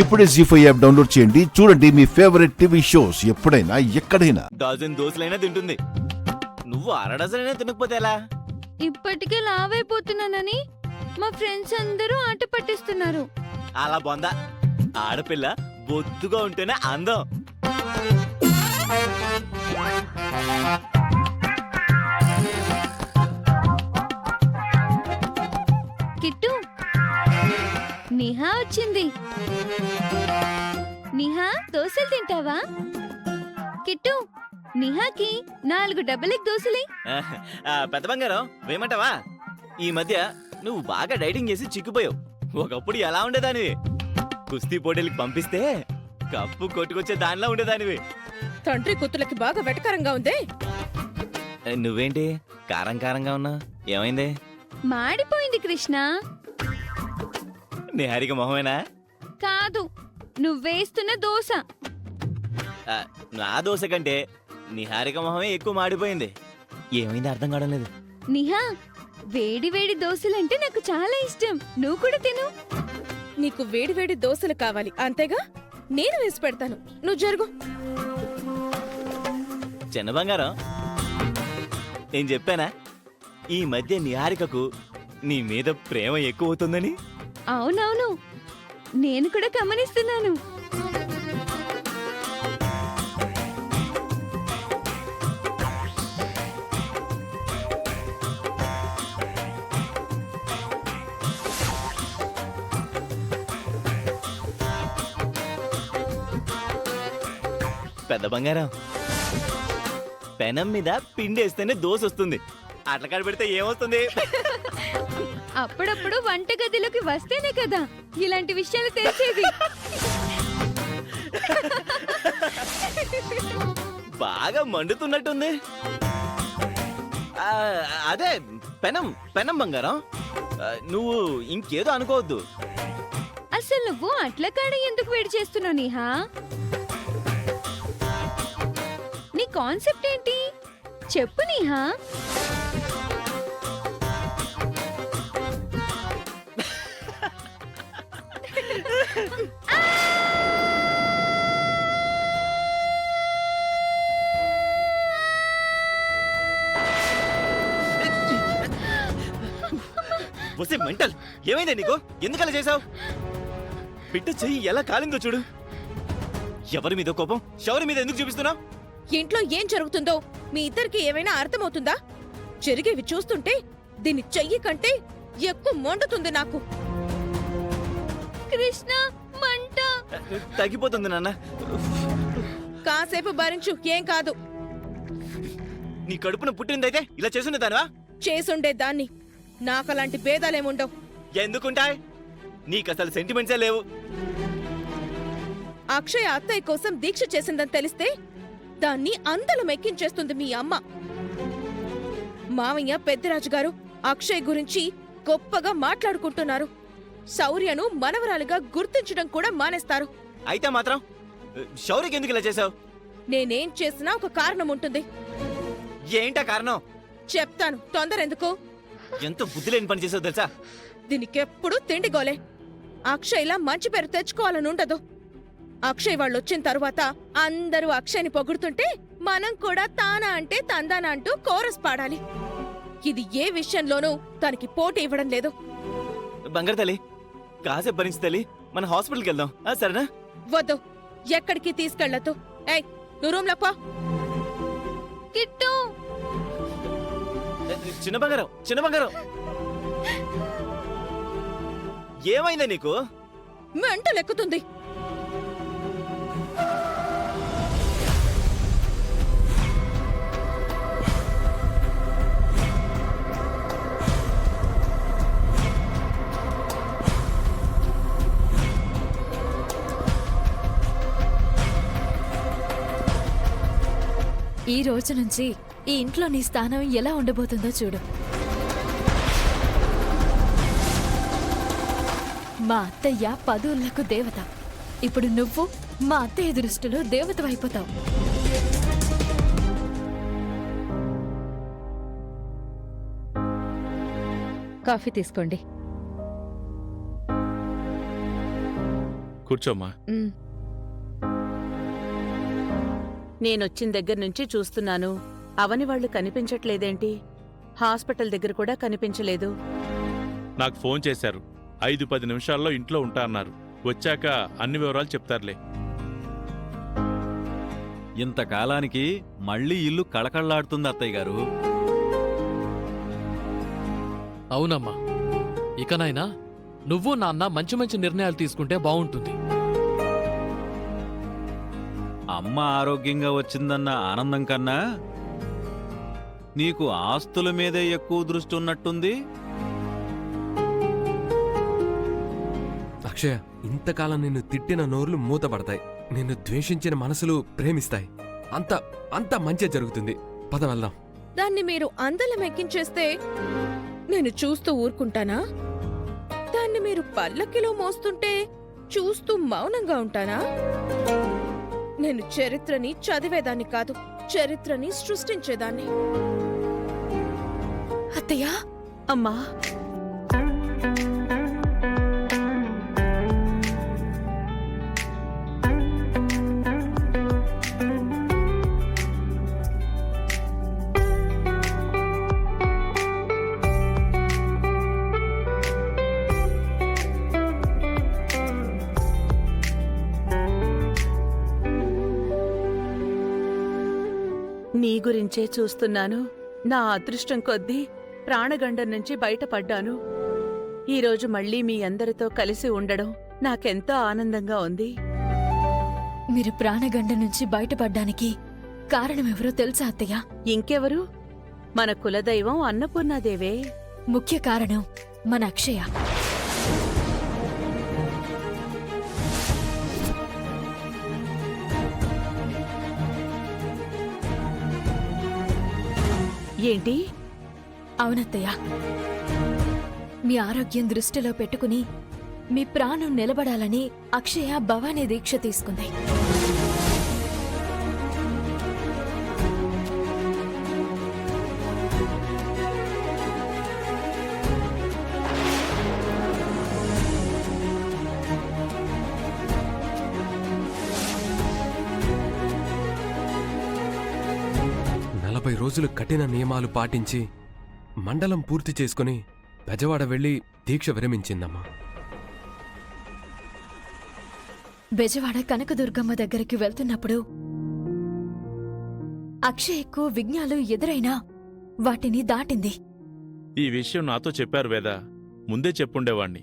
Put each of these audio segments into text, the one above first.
ఇప్పుడే జీ5 app download చేయండి. చూడండి మీ ఫేవరెట్ టీవీ షోస్ ఎప్పుడైనా ఎక్కడైనా. డజన్ దోశలైనా తింటుంది. నువ్వు అర డజన్ తినకపోతే ఎలా? ఇప్పటికే లావైపోతున్నానని మా ఫ్రెండ్స్ అందరూ ఆట పట్టిస్తున్నారు. అలా బొందా. ఆడపిల్ల బొద్దుగా ఉంటేనే అందం. కిట్టు, నిహా వచ్చింది. నిహా దోశలు తింటావా? కిట్టు, నిహాకి 4 డబుల్ ఎగ్ దోశలే. పెద్ద బంగారం వేయమంటావా? ఈ మధ్య నువ్వు బాగా డైటింగ్ చేసి చిక్కిపోయావు. ఒకప్పుడు ఎలా ఉండేదానివి? కుస్తీ పోటీలకు పంపిస్తే కప్పు కొట్టుకొచ్చే దానిలా ఉండేదానివి. తండ్రి కూతులకి బాగా వెటకారంగా ఉందే. నువ్వేంటి కారం కారంగా ఉన్నా? ఏమైంది? మాడిపోయింది కృష్ణ. నిహారిక మొహమేనా? కాదు, నువ్వేస్తున్న దోశ. నా దోశ కంటే నిహారిక మొహమే ఎక్కువ మాడిపోయింది. ఏమైంది అర్థం కావడం లేదు. నిహా, వేడి వేడి దోశలంటే నాకు చాలా ఇష్టం. నువ్వు కూడా తిను. నీకు వేడివేడి దోశలు కావాలి అంతేగా? నేను వేసి పెడతాను, నువ్వు జరుగు. చిన్న బంగారం, నేను చెప్పానా ఈ మధ్య నిహారికకు నీ మీద ప్రేమ ఎక్కువ అవుతుందని? అవునవును, నేను కూడా గమనిస్తున్నాను. పెద్ద బంగారం, పెనం మీద పిండేస్తేనే దోశ వస్తుంది. అట్ల కాడ పెడితే ఏమొస్తుంది? అప్పుడప్పుడు వంటగదిలోకి వస్తేనే కదా ఇలాంటి విషయాలు తెలిసేది. బాగా మండుతున్నట్టుంది. అదే పెనం పెనం బంగారం. నువ్వు ఇంకేదో అనుకోవద్దు. అసలు నువ్వు అట్ల కాడ ఎందుకు వేడి చేస్తున్నావు నిహా? నీ కాన్సెప్ట్ ఏంటి చెప్పు నిహా. వస్తే మెంటల్, ఏమైందే నీకు? ఎందుకలా చేసావు? పిట్ట చెయ్యి ఎలా కాలిందో చూడు. ఎవరి మీద కోపం శౌరి మీద ఎందుకు చూపిస్తున్నావు? ఇంట్లో ఏం జరుగుతుందో మీ ఇద్దరికి ఏమైనా అర్థమవుతుందా? జరిగేవి చూస్తుంటే దీని చెయ్యి కంటే ఎక్కువ మండుతుంది నాకు. కృష్ణ, మంట. తగ్గిపోతుంది నాన్న. కాసేపు భరించు, ఏం కాదు. నీ కడుపున పుట్టిందైతే ఇలా చేసుండేదానివా? చేసుండే దాన్ని. నాకలాంటి భేదాలేముండవు. ఎందుకుంటాయ్? నీకసలు సెంటిమెంట్సే లేవు. అక్షయ్ అత్తయ్య కోసం దీక్ష చేసిందని తెలిస్తే దాన్ని అందలం ఎక్కించేస్తుంది మీ అమ్మ. మావయ్య పెద్దరాజు గారు అక్షయ్ గురించి గొప్పగా మాట్లాడుకుంటున్నారు. శౌర్యను మనవరాలుగా గుర్తించడం కూడా మానేస్తారు. అయితే మాత్రం శౌరికి ఎందుకు ఇలా చేసావు? నేనేం చేసినా ఒక కారణం ఉంటుంది. ఏంటా కారణం? చెప్తాను, తొందర ఎందుకు? ఎంత బుద్ధి లేని పని చేసావు తెలుసా? దీనికెప్పుడు తిండిగోలే. అక్షయ్లా మంచి పేరు తెచ్చుకోవాలని ఉండదు. అక్షయ్ వాళ్ళొచ్చిన తరువాత అందరూ అక్షయ్ని పొగుడుతుంటే మనం కూడా తానా అంటే తందానా అంటూ కోరస్ పాడాలి. ఇది ఏ విషయంలోనూ తనకి పోటీ ఇవ్వడం లేదు. బంగారు తల్లి, కాసేపు భరించి తల్లి, మన హాస్పిటల్కి వెళ్దాం. సరేనా? వద్దు, ఎక్కడికి తీసుకెళ్లొద్దు. ఏయ్, నువ్వు రూమ్ లో పో. కిట్టు, చిన్న బంగారం, చిన్న బంగారం, ఏమైందా నీకు? మెంటలెక్కుతుంది. ఈ రోజు నుంచి ఈ ఇంట్లో నీ స్థానం ఎలా ఉండబోతుందో చూడు. మా అత్తయ్య 10 ఊళ్ళకు దేవత. ఇప్పుడు నువ్వు మా అత్తయ్య దృష్టిలో దేవతవైపోతావు. కాఫీ తీసుకోండి. కూర్చోమ్మా. ఉమ్. నేనొచ్చిన దగ్గర నుంచి చూస్తున్నాను. అవని వాళ్ళు కనిపించట్లేదేంటి? హాస్పిటల్ దగ్గర కూడా కనిపించలేదు. నాకు ఫోన్ చేశారు. 5-10 నిమిషాల్లో ఇంట్లో ఉంటా అన్నారు. వచ్చాక అన్ని వివరాలు చెప్తారులే. ఇంతకాలానికి మళ్ళీ ఇల్లు కళకళలాడుతుంది అత్తయ్య గారు. అవునమ్మా, ఇకనైనా నువ్వు నాన్న మంచి మంచి నిర్ణయాలు తీసుకుంటే బావుంటుంది. అమ్మ ఆరోగ్యంగా వచ్చిందన్న ఆనందం కన్నా నీకు ఆస్తుల మీదే ఎక్కువ దృష్టి ఉన్నట్టుంది. అక్షయ, ఇంతకాలం నిన్ను తిట్టిన నోర్లు మూతపడతాయి, నిన్ను ద్వేషించిన మనసులు ప్రేమిస్తాయి. అంత అంత మంచి జరుగుతుంది. పద వెళ్దాం. దాన్ని మీరు అందలం ఎక్కించేస్తే నేను చూస్తూ ఊరుకుంటానా? దాన్ని మీరు పల్లకిలో మోస్తుంటే చూస్తూ మౌనంగా ఉంటానా? నేను చరిత్రని చదివేదాన్ని కాదు, చరిత్రని సృష్టించేదాన్ని. అత్తయ్య, అమ్మా, నీ గురించే చూస్తున్నాను. నా అదృష్టం కొద్దీ ప్రాణగండం నుంచి బయటపడ్డాను. ఈరోజు మళ్ళీ మీ అందరితో కలిసి ఉండడం నాకెంతో ఆనందంగా ఉంది. మీరు ప్రాణగండ నుంచి బయటపడ్డానికి కారణమెవరో తెలుసా అత్తయ్య? ఇంకెవరు? మన కులదైవం అన్నపూర్ణాదేవే. ముఖ్య కారణం మన అక్షయ. ఏంటి? అవునత్తయ్య, మీ ఆరోగ్యం దృష్టిలో పెట్టుకుని మీ ప్రాణం నిలబడాలని అక్షయ భవానీ దీక్ష తీసుకుంది. రోజులు కఠిన నియమాలు పాటించి మండలం పూర్తి చేసుకుని బెజవాడ వెళ్లి దీక్ష విరమించిందమ్మా. బెజవాడ కనకదుర్గమ్మ దగ్గరికి వెళ్తున్నప్పుడు అక్షయకు విఘ్నాలు ఎదురైనా వాటిని దాటింది. ఈ విషయం నాతో చెప్పారు వేద. ముందే చెప్పుండేవాణ్ణి.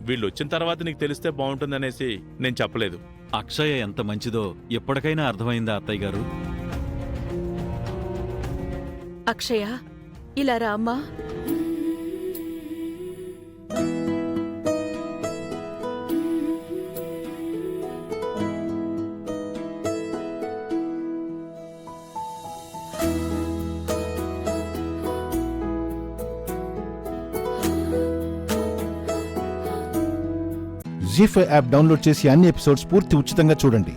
వీళ్ళొచ్చిన తర్వాత నీకు తెలిస్తే బావుంటుందనేసి నేను చెప్పలేదు. అక్షయ ఎంత మంచిదో ఎప్పటికైనా అర్థమైందా అత్తయ్య గారు? అక్షయ, ఇలా రామ్మా. జీ5 యాప్ డౌన్లోడ్ చేసి అన్ని ఎపిసోడ్స్ పూర్తి ఉచితంగా చూడండి.